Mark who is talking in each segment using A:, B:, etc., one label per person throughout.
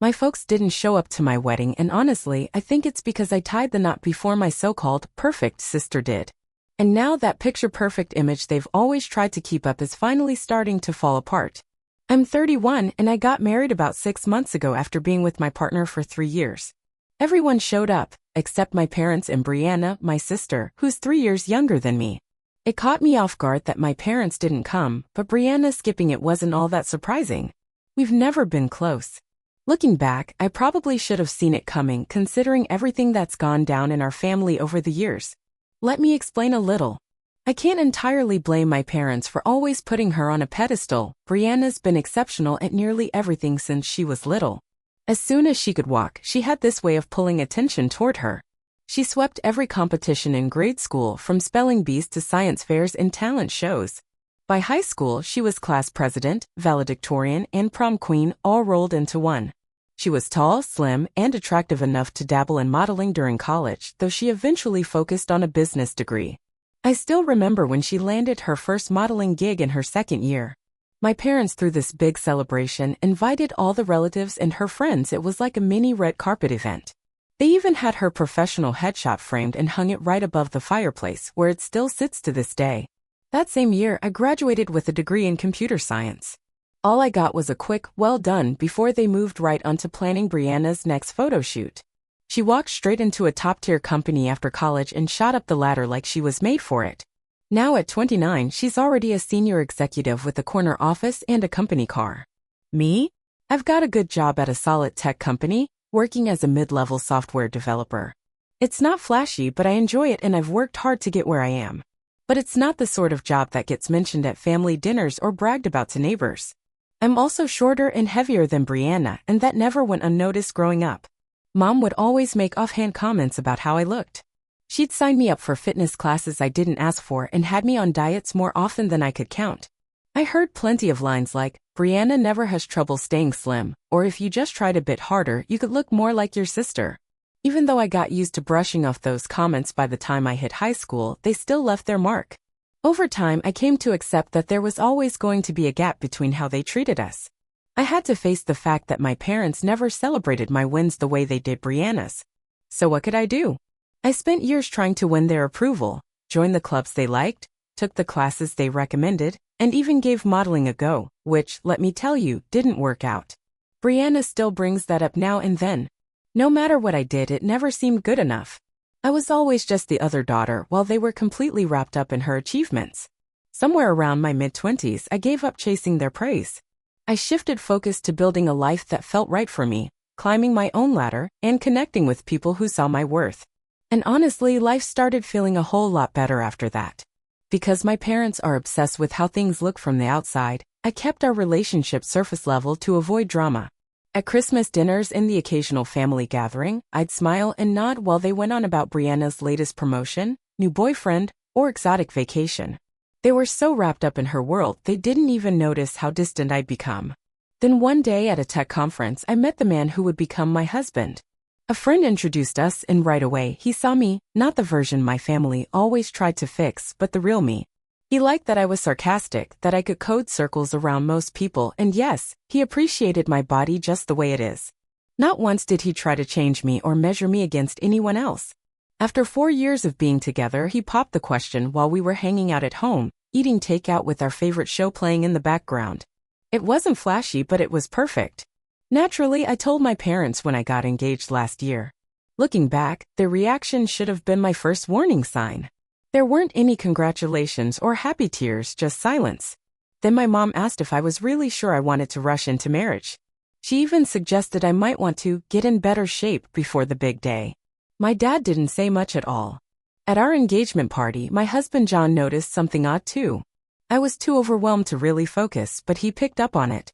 A: My folks didn't show up to my wedding, and honestly, I think it's because I tied the knot before my so-called perfect sister did. And now that picture-perfect image they've always tried to keep up is finally starting to fall apart. I'm 31 and I got married about 6 months ago after being with my partner for 3 years. Everyone showed up, except my parents and Brianna, my sister, who's 3 years younger than me. It caught me off guard that my parents didn't come, but Brianna skipping it wasn't all that surprising. We've never been close. Looking back, I probably should have seen it coming considering everything that's gone down in our family over the years. Let me explain a little. I can't entirely blame my parents for always putting her on a pedestal. Brianna's been exceptional at nearly everything since she was little. As soon as she could walk, she had this way of pulling attention toward her. She swept every competition in grade school, from spelling bees to science fairs and talent shows. By high school, she was class president, valedictorian, and prom queen, all rolled into one. She was tall, slim, and attractive enough to dabble in modeling during college, though she eventually focused on a business degree. I still remember when she landed her first modeling gig in her second year. My parents threw this big celebration, invited all the relatives and her friends. It was like a mini red carpet event. They even had her professional headshot framed and hung it right above the fireplace, where it still sits to this day. That same year, I graduated with a degree in computer science. All I got was a quick, well done, before they moved right onto planning Brianna's next photo shoot. She walked straight into a top-tier company after college and shot up the ladder like she was made for it. Now at 29, she's already a senior executive with a corner office and a company car. Me? I've got a good job at a solid tech company, working as a mid-level software developer. It's not flashy, but I enjoy it and I've worked hard to get where I am. But it's not the sort of job that gets mentioned at family dinners or bragged about to neighbors. I'm also shorter and heavier than Brianna, and that never went unnoticed growing up. Mom would always make offhand comments about how I looked. She'd sign me up for fitness classes I didn't ask for and had me on diets more often than I could count. I heard plenty of lines like, "Brianna never has trouble staying slim," or "If you just tried a bit harder, you could look more like your sister." Even though I got used to brushing off those comments by the time I hit high school, they still left their mark. Over time, I came to accept that there was always going to be a gap between how they treated us. I had to face the fact that my parents never celebrated my wins the way they did Brianna's. So what could I do? I spent years trying to win their approval, joined the clubs they liked, took the classes they recommended, and even gave modeling a go, which, let me tell you, didn't work out. Brianna still brings that up now and then. No matter what I did, it never seemed good enough. I was always just the other daughter while they were completely wrapped up in her achievements. Somewhere around my mid-20s, I gave up chasing their praise. I shifted focus to building a life that felt right for me, climbing my own ladder, and connecting with people who saw my worth. And honestly, life started feeling a whole lot better after that. Because my parents are obsessed with how things look from the outside, I kept our relationship surface level to avoid drama. At Christmas dinners and the occasional family gathering, I'd smile and nod while they went on about Brianna's latest promotion, new boyfriend, or exotic vacation. They were so wrapped up in her world, they didn't even notice how distant I'd become. Then one day at a tech conference, I met the man who would become my husband. A friend introduced us, and right away, he saw me, not the version my family always tried to fix, but the real me. He liked that I was sarcastic, that I could code circles around most people, and yes, he appreciated my body just the way it is. Not once did he try to change me or measure me against anyone else. After 4 years of being together, he popped the question while we were hanging out at home, eating takeout with our favorite show playing in the background. It wasn't flashy, but it was perfect. Naturally, I told my parents when I got engaged last year. Looking back, their reaction should have been my first warning sign. There weren't any congratulations or happy tears, just silence. Then my mom asked if I was really sure I wanted to rush into marriage. She even suggested I might want to get in better shape before the big day. My dad didn't say much at all. At our engagement party, my husband John noticed something odd too. I was too overwhelmed to really focus, but he picked up on it.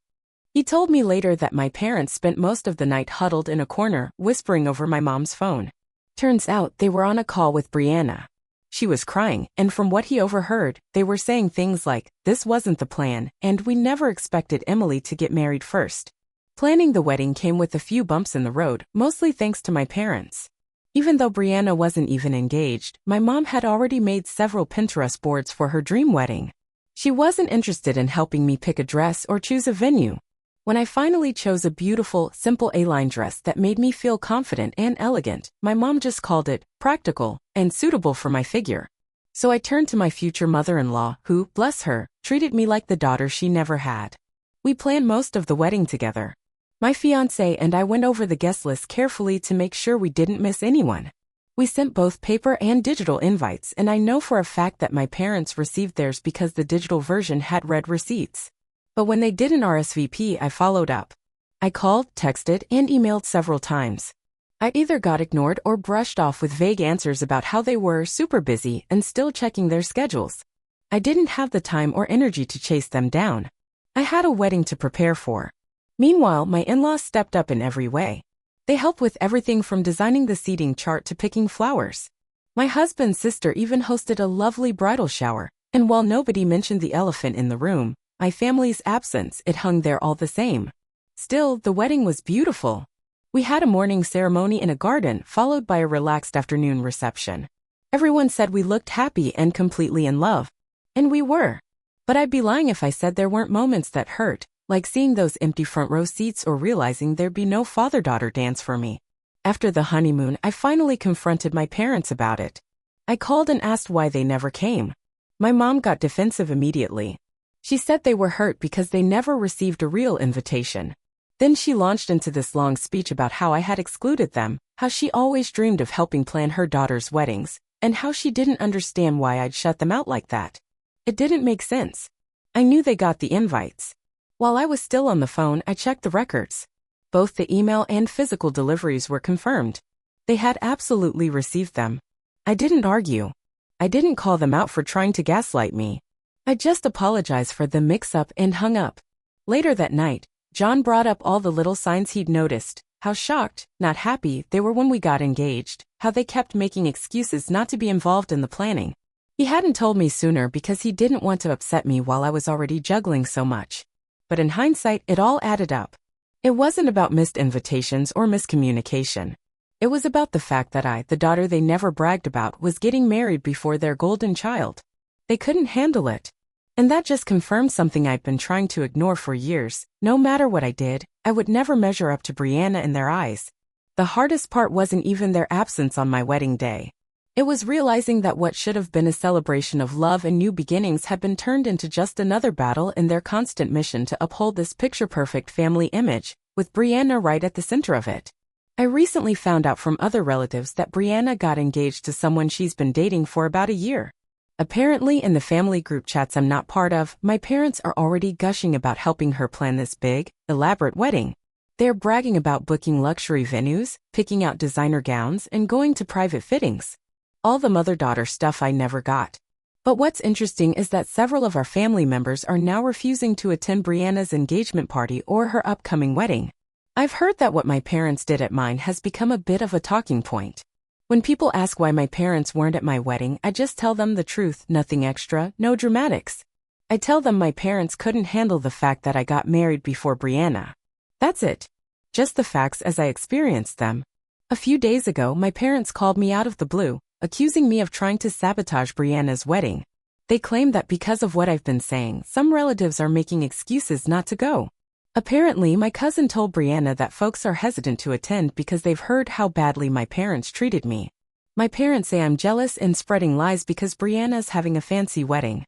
A: He told me later that my parents spent most of the night huddled in a corner, whispering over my mom's phone. Turns out they were on a call with Brianna. She was crying, and from what he overheard, they were saying things like, "This wasn't the plan, and we never expected Emily to get married first." Planning the wedding came with a few bumps in the road, mostly thanks to my parents. Even though Brianna wasn't even engaged, my mom had already made several Pinterest boards for her dream wedding. She wasn't interested in helping me pick a dress or choose a venue. When I finally chose a beautiful, simple A-line dress that made me feel confident and elegant, my mom just called it practical and suitable for my figure. So I turned to my future mother-in-law, who, bless her, treated me like the daughter she never had. We planned most of the wedding together. My fiancé and I went over the guest list carefully to make sure we didn't miss anyone. We sent both paper and digital invites, and I know for a fact that my parents received theirs because the digital version had red receipts. But when they didn't RSVP, I followed up. I called, texted, and emailed several times. I either got ignored or brushed off with vague answers about how they were super busy and still checking their schedules. I didn't have the time or energy to chase them down. I had a wedding to prepare for. Meanwhile, my in-laws stepped up in every way. They helped with everything from designing the seating chart to picking flowers. My husband's sister even hosted a lovely bridal shower, and while nobody mentioned the elephant in the room, my family's absence, it hung there all the same. Still, the wedding was beautiful. We had a morning ceremony in a garden, followed by a relaxed afternoon reception. Everyone said we looked happy and completely in love. And we were. But I'd be lying if I said there weren't moments that hurt, like seeing those empty front row seats or realizing there'd be no father-daughter dance for me. After the honeymoon, I finally confronted my parents about it. I called and asked why they never came. My mom got defensive immediately. She said they were hurt because they never received a real invitation. Then she launched into this long speech about how I had excluded them, how she always dreamed of helping plan her daughter's weddings, and how she didn't understand why I'd shut them out like that. It didn't make sense. I knew they got the invites. While I was still on the phone, I checked the records. Both the email and physical deliveries were confirmed. They had absolutely received them. I didn't argue. I didn't call them out for trying to gaslight me. I just apologized for the mix-up and hung up. Later that night, John brought up all the little signs he'd noticed, how shocked, not happy, they were when we got engaged, how they kept making excuses not to be involved in the planning. He hadn't told me sooner because he didn't want to upset me while I was already juggling so much. But in hindsight, it all added up. It wasn't about missed invitations or miscommunication. It was about the fact that I, the daughter they never bragged about, was getting married before their golden child. They couldn't handle it. And that just confirmed something I'd been trying to ignore for years. No matter what I did, I would never measure up to Brianna in their eyes. The hardest part wasn't even their absence on my wedding day. It was realizing that what should have been a celebration of love and new beginnings had been turned into just another battle in their constant mission to uphold this picture-perfect family image, with Brianna right at the center of it. I recently found out from other relatives that Brianna got engaged to someone she's been dating for about a year. Apparently, in the family group chats I'm not part of, my parents are already gushing about helping her plan this big, elaborate wedding. They're bragging about booking luxury venues, picking out designer gowns, and going to private fittings. All the mother-daughter stuff I never got. But what's interesting is that several of our family members are now refusing to attend Brianna's engagement party or her upcoming wedding. I've heard that what my parents did at mine has become a bit of a talking point. When people ask why my parents weren't at my wedding, I just tell them the truth, nothing extra, no dramatics. I tell them my parents couldn't handle the fact that I got married before Brianna. That's it. Just the facts as I experienced them. A few days ago, my parents called me out of the blue, accusing me of trying to sabotage Brianna's wedding. They claim that because of what I've been saying, some relatives are making excuses not to go. Apparently, my cousin told Brianna that folks are hesitant to attend because they've heard how badly my parents treated me. My parents say I'm jealous and spreading lies because Brianna's having a fancy wedding.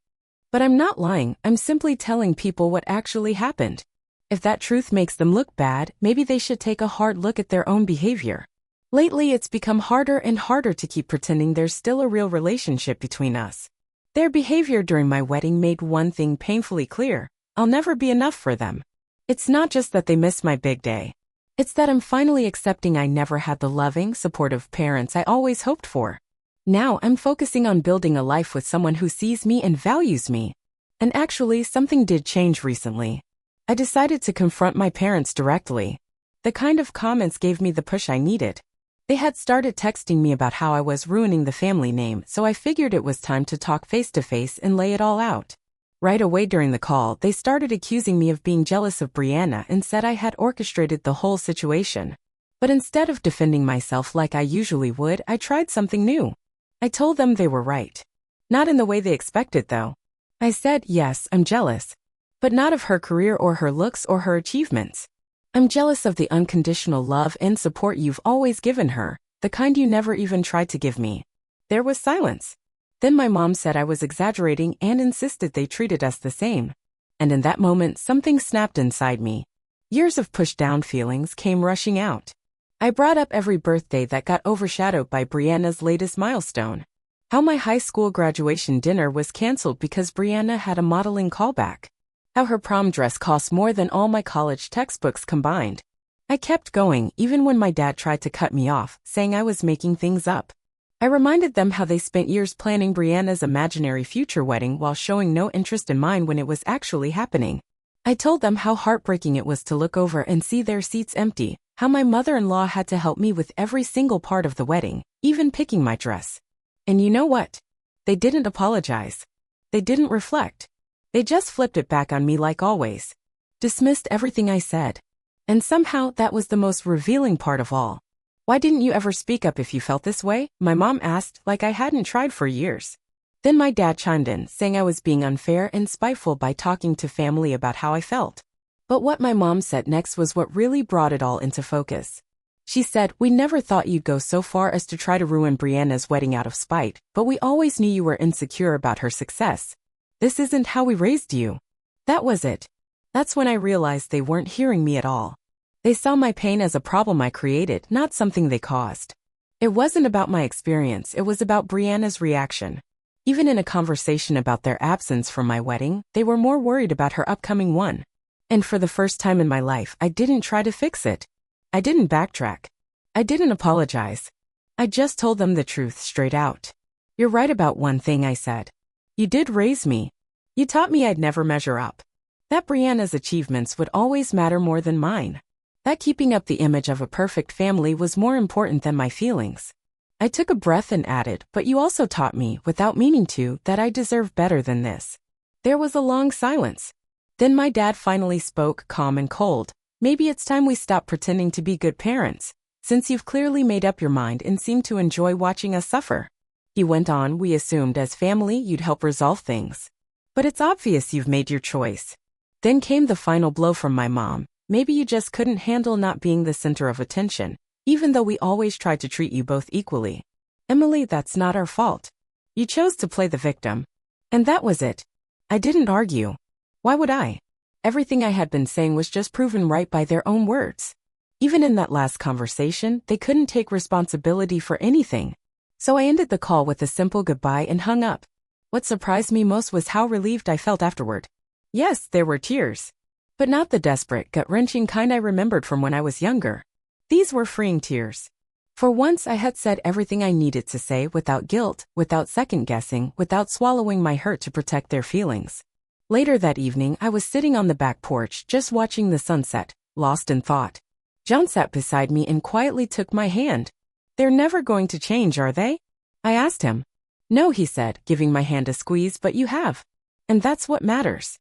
A: But I'm not lying, I'm simply telling people what actually happened. If that truth makes them look bad, maybe they should take a hard look at their own behavior. Lately, it's become harder and harder to keep pretending there's still a real relationship between us. Their behavior during my wedding made one thing painfully clear: I'll never be enough for them. It's not just that they missed my big day. It's that I'm finally accepting I never had the loving, supportive parents I always hoped for. Now I'm focusing on building a life with someone who sees me and values me. And actually, something did change recently. I decided to confront my parents directly. The kind of comments gave me the push I needed. They had started texting me about how I was ruining the family name, so I figured it was time to talk face to face and lay it all out. Right away during the call, they started accusing me of being jealous of Brianna and said I had orchestrated the whole situation. But instead of defending myself like I usually would, I tried something new. I told them they were right. Not in the way they expected, though. I said, yes, I'm jealous. but not of her career or her looks or her achievements. I'm jealous of the unconditional love and support you've always given her, the kind you never even tried to give me." There was silence. Then my mom said I was exaggerating and insisted they treated us the same. And in that moment, something snapped inside me. Years of pushed-down feelings came rushing out. I brought up every birthday that got overshadowed by Brianna's latest milestone. How my high school graduation dinner was canceled because Brianna had a modeling callback. How her prom dress cost more than all my college textbooks combined. I kept going even when my dad tried to cut me off, saying I was making things up. I reminded them how they spent years planning Brianna's imaginary future wedding while showing no interest in mine when it was actually happening. I told them how heartbreaking it was to look over and see their seats empty, how my mother-in-law had to help me with every single part of the wedding, even picking my dress. And you know what? They didn't apologize. They didn't reflect. They just flipped it back on me like always. Dismissed everything I said. And somehow that was the most revealing part of all. "Why didn't you ever speak up if you felt this way?" my mom asked, like I hadn't tried for years. Then my dad chimed in, saying I was being unfair and spiteful by talking to family about how I felt. But what my mom said next was what really brought it all into focus. She said, "We never thought you'd go so far as to try to ruin Brianna's wedding out of spite, but we always knew you were insecure about her success. This isn't how we raised you." That was it. That's when I realized they weren't hearing me at all. They saw my pain as a problem I created, not something they caused. It wasn't about my experience, it was about Brianna's reaction. Even in a conversation about their absence from my wedding, they were more worried about her upcoming one. And for the first time in my life, I didn't try to fix it. I didn't backtrack. I didn't apologize. I just told them the truth straight out. "You're right about one thing," I said. "You did raise me. You taught me I'd never measure up. That Brianna's achievements would always matter more than mine. That keeping up the image of a perfect family was more important than my feelings." I took a breath and added, "But you also taught me, without meaning to, that I deserve better than this." There was a long silence. Then my dad finally spoke, calm and cold. "Maybe it's time we stop pretending to be good parents, since you've clearly made up your mind and seem to enjoy watching us suffer." He went on, "We assumed as family you'd help resolve things. But it's obvious you've made your choice." Then came the final blow from my mom. "Maybe you just couldn't handle not being the center of attention, even though we always tried to treat you both equally. Emily, that's not our fault. You chose to play the victim." And that was it. I didn't argue. Why would I? Everything I had been saying was just proven right by their own words. Even in that last conversation, they couldn't take responsibility for anything. So I ended the call with a simple goodbye and hung up. What surprised me most was how relieved I felt afterward. Yes, there were tears. But not the desperate, gut-wrenching kind I remembered from when I was younger. These were freeing tears. For once I had said everything I needed to say without guilt, without second-guessing, without swallowing my hurt to protect their feelings. Later that evening, I was sitting on the back porch, just watching the sunset, lost in thought. John sat beside me and quietly took my hand. "They're never going to change, are they?" I asked him. "No," he said, giving my hand a squeeze, "but you have. And that's what matters."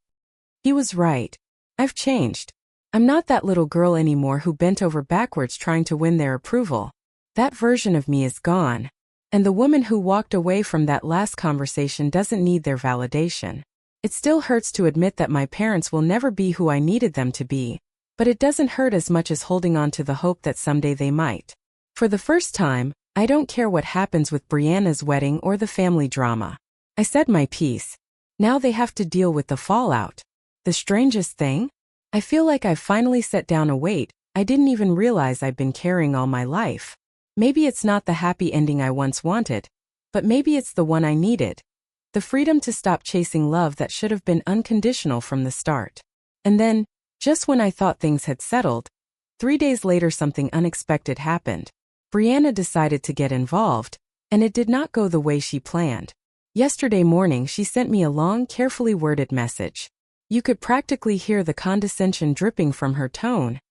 A: He was right. I've changed. I'm not that little girl anymore who bent over backwards trying to win their approval. That version of me is gone. And the woman who walked away from that last conversation doesn't need their validation. It still hurts to admit that my parents will never be who I needed them to be, but it doesn't hurt as much as holding on to the hope that someday they might. For the first time, I don't care what happens with Brianna's wedding or the family drama. I said my piece. Now they have to deal with the fallout. The strangest thing? I feel like I've finally set down a weight I didn't even realize I've been carrying all my life. Maybe it's not the happy ending I once wanted, but maybe it's the one I needed. The freedom to stop chasing love that should have been unconditional from the start. And then, just when I thought things had settled, 3 days later something unexpected happened. Brianna decided to get involved, and it did not go the way she planned. Yesterday morning she sent me a long, carefully worded message. You could practically hear the condescension dripping from her tone,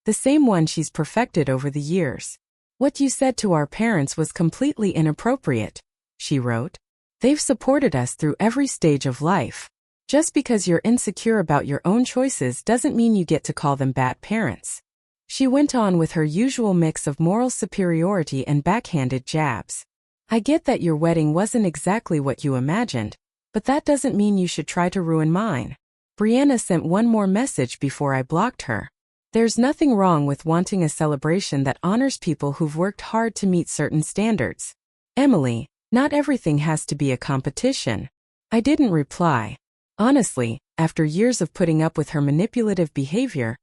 A: the same one she's perfected over the years. "What you said to our parents was completely inappropriate," she wrote. "They've supported us through every stage of life. Just because you're insecure about your own choices doesn't mean you get to call them bad parents." She went on with her usual mix of moral superiority and backhanded jabs. "I get that your wedding wasn't exactly what you imagined, but that doesn't mean you should try to ruin mine. Brianna sent one more message before I blocked her. There's nothing wrong with wanting a celebration that honors people who've worked hard to meet certain standards. Emily, not everything has to be a competition. I didn't reply. Honestly, after years of putting up with her manipulative behavior,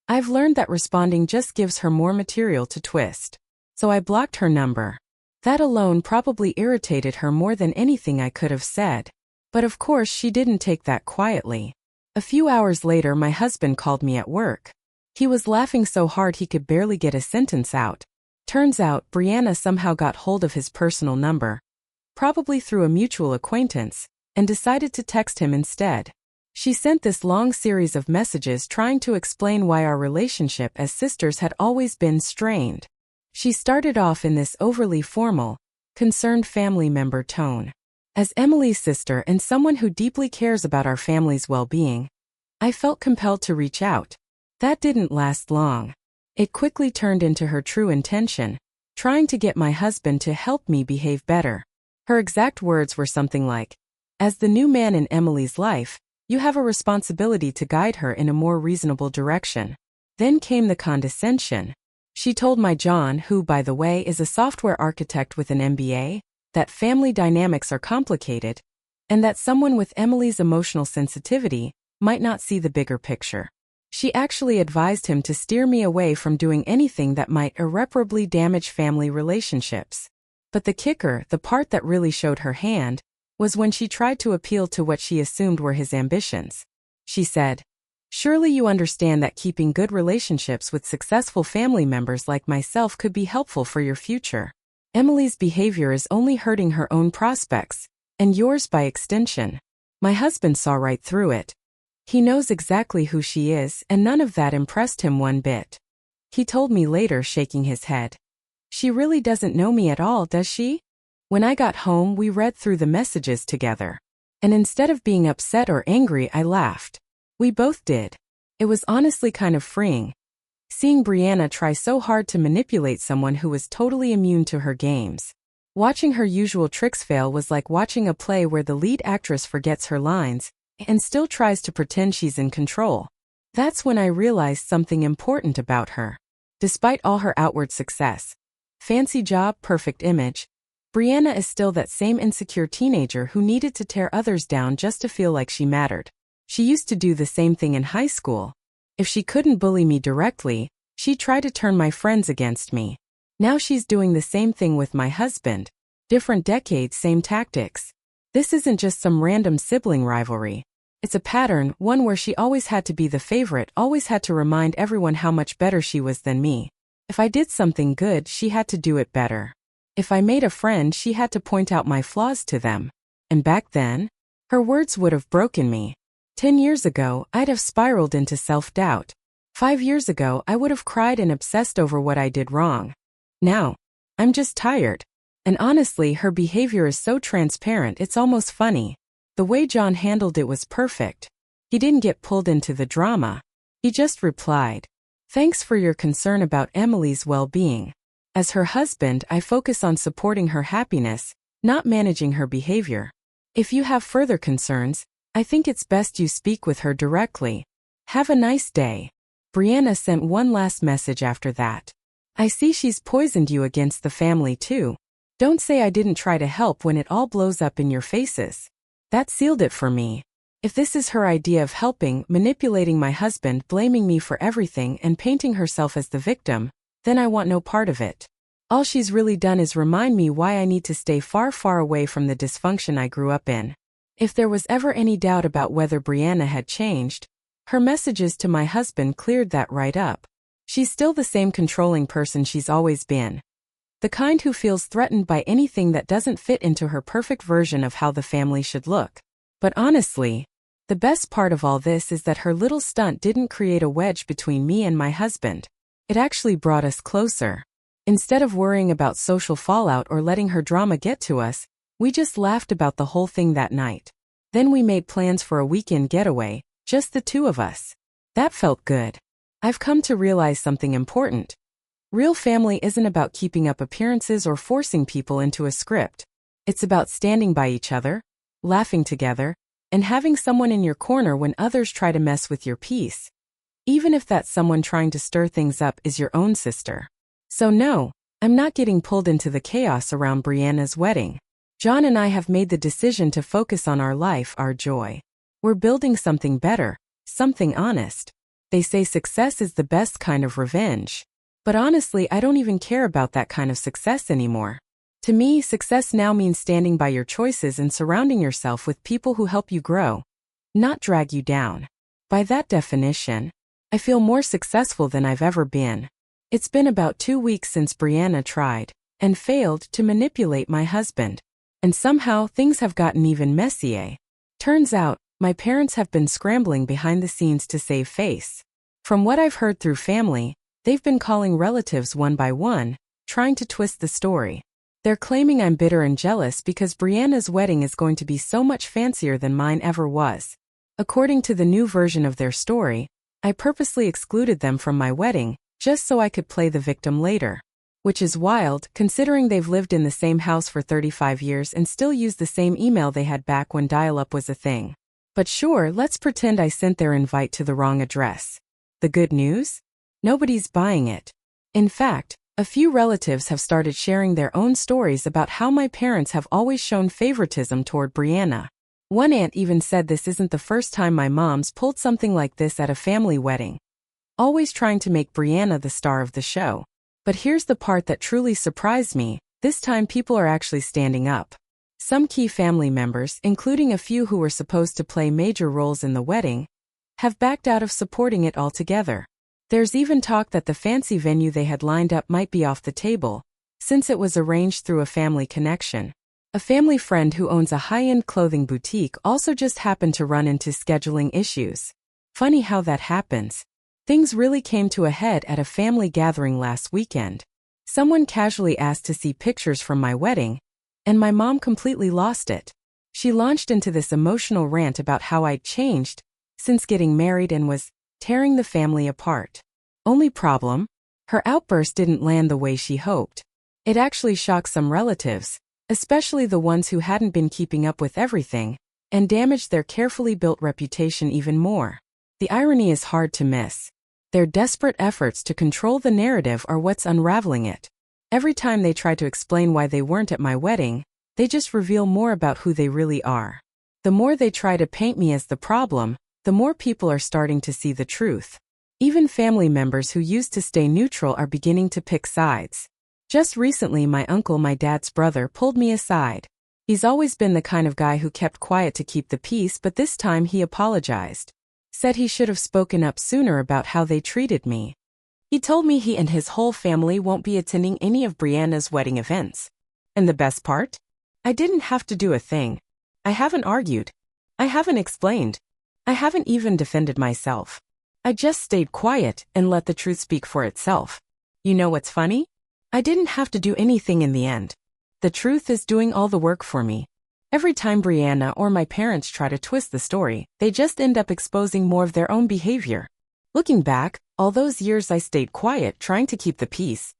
A: I've learned that responding just gives her more material to twist. So I blocked her number. That alone probably irritated her more than anything I could have said. But of course she didn't take that quietly. A few hours later my husband called me at work. He was laughing so hard he could barely get a sentence out. Turns out Brianna somehow got hold of his personal number, probably through a mutual acquaintance, and decided to text him instead. She sent this long series of messages trying to explain why our relationship as sisters had always been strained. She started off in this overly formal, concerned family member tone. As Emily's sister and someone who deeply cares about our family's well-being, I felt compelled to reach out. That didn't last long. It quickly turned into her true intention, trying to get my husband to help me behave better. Her exact words were something like, "As the new man in Emily's life, you have a responsibility to guide her in a more reasonable direction." Then came the condescension. She told my John, who by the way is a software architect with an MBA, that family dynamics are complicated, and that someone with Emily's emotional sensitivity might not see the bigger picture. She actually advised him to steer me away from doing anything that might irreparably damage family relationships. But the kicker, the part that really showed her hand, was when she tried to appeal to what she assumed were his ambitions. She said, "Surely you understand that keeping good relationships with successful family members like myself could be helpful for your future. Emily's behavior is only hurting her own prospects, and yours by extension." My husband saw right through it. He knows exactly who she is, and none of that impressed him one bit. He told me later, shaking his head, "She really doesn't know me at all, does she?" When I got home, we read through the messages together. And instead of being upset or angry, I laughed. We both did. It was honestly kind of freeing. Seeing Brianna try so hard to manipulate someone who was totally immune to her games. Watching her usual tricks fail was like watching a play where the lead actress forgets her lines and still tries to pretend she's in control. That's when I realized something important about her. Despite all her outward success, fancy job, perfect image, Brianna is still that same insecure teenager who needed to tear others down just to feel like she mattered. She used to do the same thing in high school. If she couldn't bully me directly, she'd try to turn my friends against me. Now she's doing the same thing with my husband. Different decades, same tactics. This isn't just some random sibling rivalry. It's a pattern, one where she always had to be the favorite, always had to remind everyone how much better she was than me. If I did something good, she had to do it better. If I made a friend, she had to point out my flaws to them. And back then, her words would have broken me. 10 years ago, I'd have spiraled into self-doubt. 5 years ago, I would have cried and obsessed over what I did wrong. Now, I'm just tired. And honestly, her behavior is so transparent it's almost funny. The way John handled it was perfect. He didn't get pulled into the drama. He just replied, "Thanks for your concern about Emily's well-being. As her husband, I focus on supporting her happiness, not managing her behavior. If you have further concerns, I think it's best you speak with her directly. Have a nice day." Brianna sent one last message after that. "I see she's poisoned you against the family too. Don't say I didn't try to help when it all blows up in your faces." That sealed it for me. If this is her idea of helping, manipulating my husband, blaming me for everything and painting herself as the victim, then I want no part of it. All she's really done is remind me why I need to stay far, far away from the dysfunction I grew up in. If there was ever any doubt about whether Brianna had changed, her messages to my husband cleared that right up. She's still the same controlling person she's always been. The kind who feels threatened by anything that doesn't fit into her perfect version of how the family should look. But honestly, the best part of all this is that her little stunt didn't create a wedge between me and my husband. It actually brought us closer. Instead of worrying about social fallout or letting her drama get to us, we just laughed about the whole thing that night. Then we made plans for a weekend getaway, just the two of us. That felt good. I've come to realize something important. Real family isn't about keeping up appearances or forcing people into a script. It's about standing by each other, laughing together, and having someone in your corner when others try to mess with your peace. Even if that someone trying to stir things up is your own sister. So no, I'm not getting pulled into the chaos around Brianna's wedding. John and I have made the decision to focus on our life, our joy. We're building something better, something honest. They say success is the best kind of revenge. But honestly, I don't even care about that kind of success anymore. To me, success now means standing by your choices and surrounding yourself with people who help you grow, not drag you down. By that definition, I feel more successful than I've ever been. It's been about 2 weeks since Brianna tried, and failed, to manipulate my husband. And somehow, things have gotten even messier. Turns out, my parents have been scrambling behind the scenes to save face. From what I've heard through family, they've been calling relatives one by one, trying to twist the story. They're claiming I'm bitter and jealous because Brianna's wedding is going to be so much fancier than mine ever was. According to the new version of their story, I purposely excluded them from my wedding, just so I could play the victim later. Which is wild, considering they've lived in the same house for 35 years and still use the same email they had back when dial-up was a thing. But sure, let's pretend I sent their invite to the wrong address. The good news? Nobody's buying it. In fact, a few relatives have started sharing their own stories about how my parents have always shown favoritism toward Brianna. One aunt even said this isn't the first time my mom's pulled something like this at a family wedding. Always trying to make Brianna the star of the show. But here's the part that truly surprised me, this time people are actually standing up. Some key family members, including a few who were supposed to play major roles in the wedding, have backed out of supporting it altogether. There's even talk that the fancy venue they had lined up might be off the table, since it was arranged through a family connection. A family friend who owns a high-end clothing boutique also just happened to run into scheduling issues. Funny how that happens. Things really came to a head at a family gathering last weekend. Someone casually asked to see pictures from my wedding, and my mom completely lost it. She launched into this emotional rant about how I'd changed since getting married and was tearing the family apart. Only problem? Her outburst didn't land the way she hoped. It actually shocked some relatives, especially the ones who hadn't been keeping up with everything, and damaged their carefully built reputation even more. The irony is hard to miss. Their desperate efforts to control the narrative are what's unraveling it. Every time they try to explain why they weren't at my wedding, they just reveal more about who they really are. The more they try to paint me as the problem, the more people are starting to see the truth. Even family members who used to stay neutral are beginning to pick sides. Just recently, my uncle, my dad's brother, pulled me aside. He's always been the kind of guy who kept quiet to keep the peace, but this time he apologized. Said he should have spoken up sooner about how they treated me. He told me he and his whole family won't be attending any of Brianna's wedding events. And the best part? I didn't have to do a thing. I haven't argued. I haven't explained. I haven't even defended myself. I just stayed quiet and let the truth speak for itself. You know what's funny? I didn't have to do anything in the end. The truth is doing all the work for me. Every time Brianna or my parents try to twist the story, they just end up exposing more of their own behavior. Looking back, all those years I stayed quiet trying to keep the peace.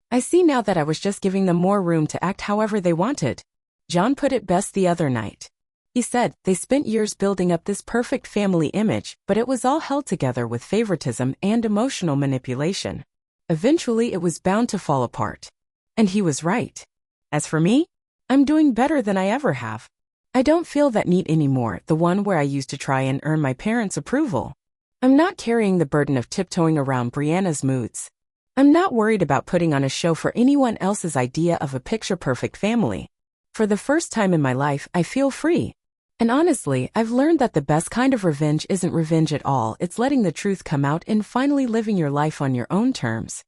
A: I see now that I was just giving them more room to act however they wanted. John put it best the other night. He said they spent years building up this perfect family image, but it was all held together with favoritism and emotional manipulation. Eventually it was bound to fall apart. And he was right. As for me, I'm doing better than I ever have. I don't feel that need anymore, the one where I used to try and earn my parents' approval. I'm not carrying the burden of tiptoeing around Brianna's moods. I'm not worried about putting on a show for anyone else's idea of a picture-perfect family. For the first time in my life, I feel free. And honestly, I've learned that the best kind of revenge isn't revenge at all, it's letting the truth come out and finally living your life on your own terms.